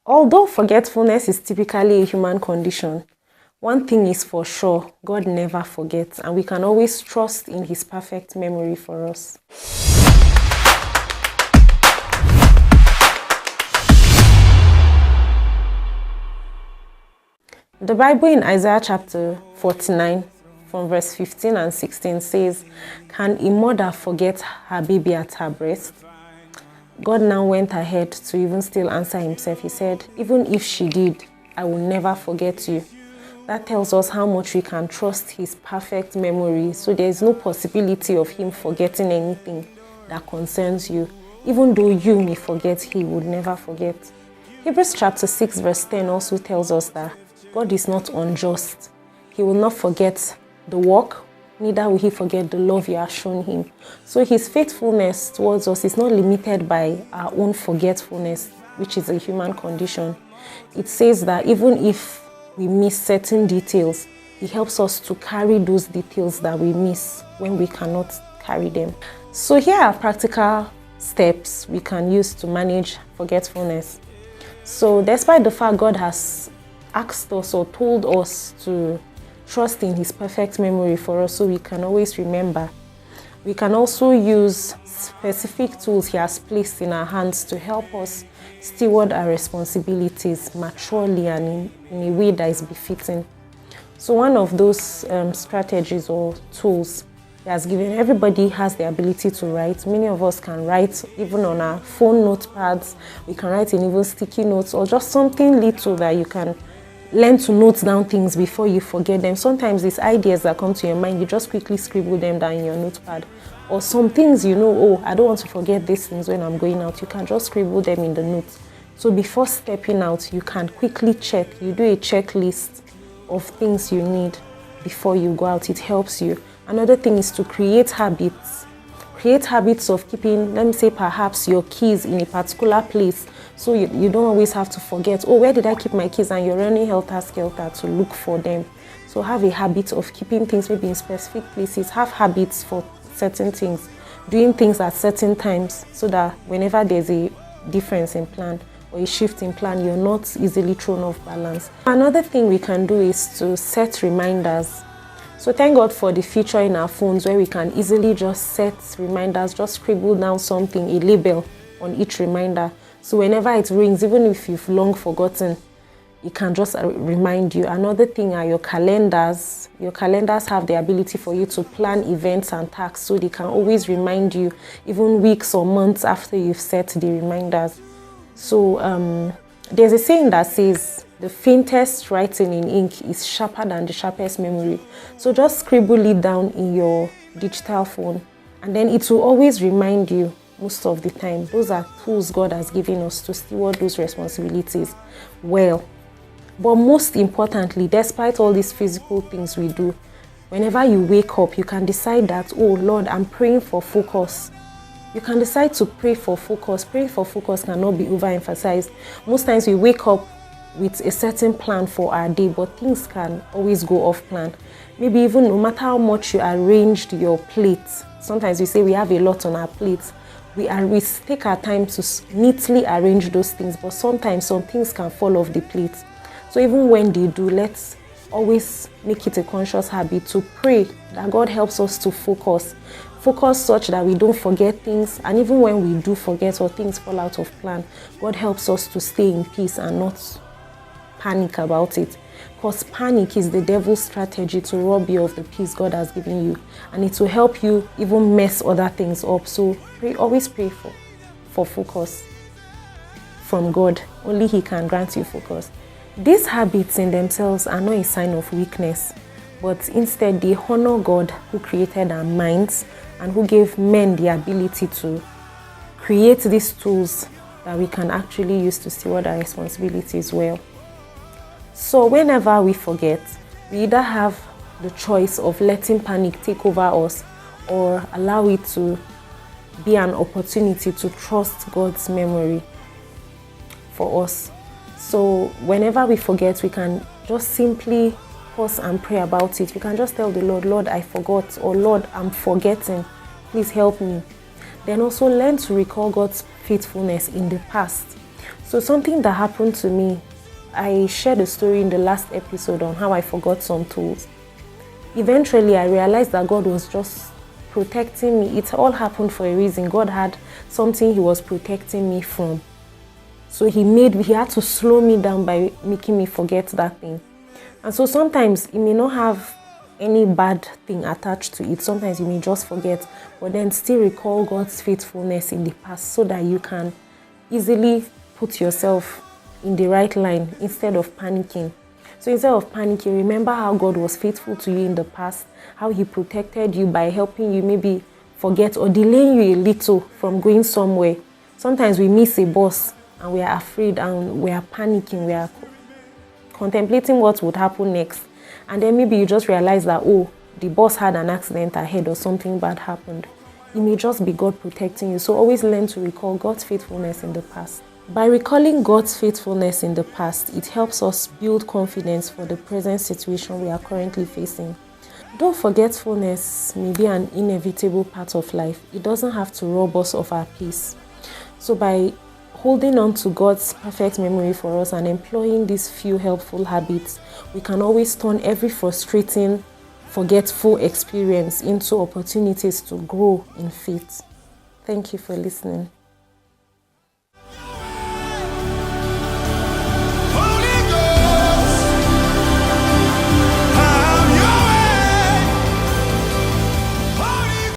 Although forgetfulness is typically a human condition, one thing is for sure, God never forgets, and we can always trust in His perfect memory for us. The Bible in Isaiah chapter 49, from verse 15 and 16 says, "Can a mother forget her baby at her breast?" God now went ahead to even still answer Himself. He said, "Even if she did, I will never forget you." That tells us how much we can trust His perfect memory. So there is no possibility of Him forgetting anything that concerns you. Even though you may forget, He would never forget. Hebrews chapter 6 verse 10 also tells us that God is not unjust. He will not forget the work, neither will He forget the love you have shown Him. So His faithfulness towards us is not limited by our own forgetfulness, which is a human condition. It says that even if we miss certain details, He helps us to carry those details that we miss when we cannot carry them. So here are practical steps we can use to manage forgetfulness. So despite the fact God has asked us or told us to trust in His perfect memory for us so we can always remember, we can also use specific tools He has placed in our hands to help us steward our responsibilities maturely and in a way that is befitting. So one of those strategies or tools He has given, everybody has the ability to write. Many of us can write even on our phone notepads. We can write in even sticky notes or just something little that you can learn to note down things before you forget them. Sometimes these ideas that come to your mind, you just quickly scribble them down in your notepad. Or some things oh, I don't want to forget these things when I'm going out. You can just scribble them in the notes. So before stepping out, you can quickly check. You do a checklist of things you need before you go out. It helps you. Another thing is to create habits. Create habits of keeping, let me say, perhaps your keys in a particular place. So you don't always have to forget, oh, where did I keep my keys? And you're running helter-skelter to look for them. So have a habit of keeping things maybe in specific places. Have habits for certain things. Doing things at certain times so that whenever there's a difference in plan or a shift in plan, you're not easily thrown off balance. Another thing we can do is to set reminders. So thank God for the feature in our phones where we can easily just set reminders, just scribble down something, a label on each reminder. So whenever it rings, even if you've long forgotten, it can just remind you. Another thing are your calendars. Your calendars have the ability for you to plan events and tasks, so they can always remind you even weeks or months after you've set the reminders. So there's a saying that says, the faintest writing in ink is sharper than the sharpest memory. So just scribble it down in your digital phone, and then it will always remind you most of the time. Those are tools God has given us to steward those responsibilities well. But most importantly, despite all these physical things we do, whenever you wake up, you can decide that, oh Lord, I'm praying for focus. You can decide to pray for focus. Praying for focus cannot be overemphasized. Most times we wake up with a certain plan for our day, but things can always go off plan. Maybe even no matter how much you arranged your plate, sometimes we say we have a lot on our plates. We take our time to neatly arrange those things, but sometimes some things can fall off the plate. So even when they do, let's always make it a conscious habit to pray that God helps us to focus such that we don't forget things. And even when we do forget or things fall out of plan, God helps us to stay in peace and not panic about it. Because panic is the devil's strategy to rob you of the peace God has given you, and it will help you even mess other things up. So always pray for focus from God. Only He can grant you focus. These habits in themselves are not a sign of weakness, but instead they honor God who created our minds and who gave men the ability to create these tools that we can actually use to steward our responsibilities well. So whenever we forget, we either have the choice of letting panic take over us or allow it to be an opportunity to trust God's memory for us. So whenever we forget, we can just simply pause and pray about it. We can just tell the Lord, Lord, I forgot, or Lord, I'm forgetting. Please help me. Then also learn to recall God's faithfulness in the past. So something that happened to me, I shared a story in the last episode on how I forgot some tools. Eventually, I realized that God was just protecting me. It all happened for a reason. God had something He was protecting me from. So He had to slow me down by making me forget that thing. And so sometimes it may not have any bad thing attached to it. Sometimes you may just forget, but then still recall God's faithfulness in the past so that you can easily put yourself in the right line instead of panicking. So instead of panicking, remember how God was faithful to you in the past, how He protected you by helping you maybe forget or delaying you a little from going somewhere. Sometimes we miss a bus and we are afraid and we are panicking, we are contemplating what would happen next. And then maybe you just realize that, oh, the bus had an accident ahead or something bad happened. It may just be God protecting you. So always learn to recall God's faithfulness in the past. By recalling God's faithfulness in the past, it helps us build confidence for the present situation we are currently facing. Though forgetfulness may be an inevitable part of life, it doesn't have to rob us of our peace. So by holding on to God's perfect memory for us and employing these few helpful habits, we can always turn every frustrating, forgetful experience into opportunities to grow in faith. Thank you for listening.